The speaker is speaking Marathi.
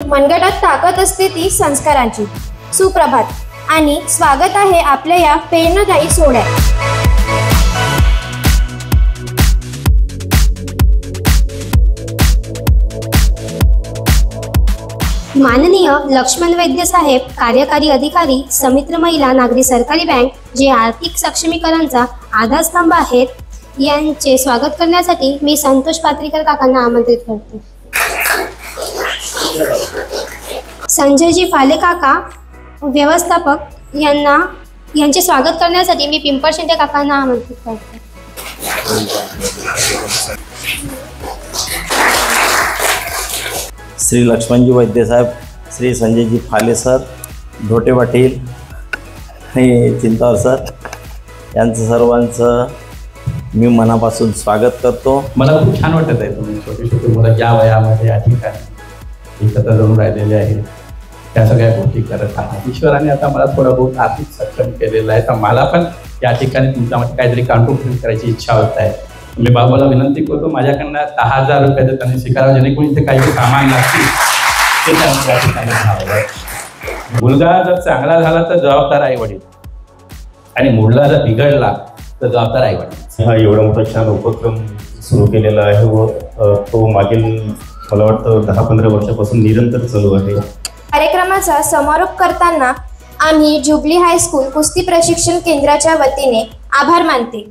मनगटात ताकद असते ती संस्कारांची। सुप्रभात आणि स्वागत आहे आपल्या या प्रेरणादायी सोहळ्यात। माननीय लक्ष्मण वैद्य साहेब, कार्यकारी अधिकारी, समित्र महिला नागरी सरकारी बँक, जे आर्थिक सक्षमीकरणचा आधारस्तंभ आहेत, यांचे स्वागत करण्यासाठी मी संतोष पात्रीकर काकांना आमंत्रित करते। संजयजी फाले काका व्यवस्थापक यांचे स्वागत करण्यासाठी मी पिंपळ शिंदे काकांना आमंत्रित करते। श्री लक्ष्मणजी वैद्य साहेब, श्री संजयजी फाले सर, ढोटे पाटील आणि चिंतावर सर यांचं सर्वांचं मी मनापासून स्वागत करतो। मला खूप छान वाटत आहे तुम्ही छोटी छोटी मुलं ज्या वयामध्ये या ठिकाणी एकत्र जाऊन राहिलेले आहेत त्या सगळ्या गोष्टी करत आहात। ईश्वराने आता मला थोडं बहुत आर्थिक सक्षम केलेलं आहे, तर मला पण या ठिकाणी तुमच्यामध्ये काहीतरी कॉन्ट्रीब्युशन करायची इच्छा होत आहे। मी बाबाला विनंती करतो माझ्याकडनं 10,000 रुपयाचं त्यांनी स्वीकारावं, जेणेकरून इथे काही सामान नसतील ते त्यांनी त्या ठिकाणी घ्यावं। मुलगा जर चांगला झाला तर जबाबदार आई वडील, आणि मुलगा जर बिघडला तर जबाबदार आई वडील। हा एवढा मोठा छान उपक्रम सुरू केलेला आहे व तो मागील मला वाटतं 10-15 वर्षापासून निरंतर चालू आहे। कार्यक्रमाचा समारोप करताना आम्ही जुबली हायस्कूल कुस्ती प्रशिक्षण केंद्राच्या वतीने आभार मानते।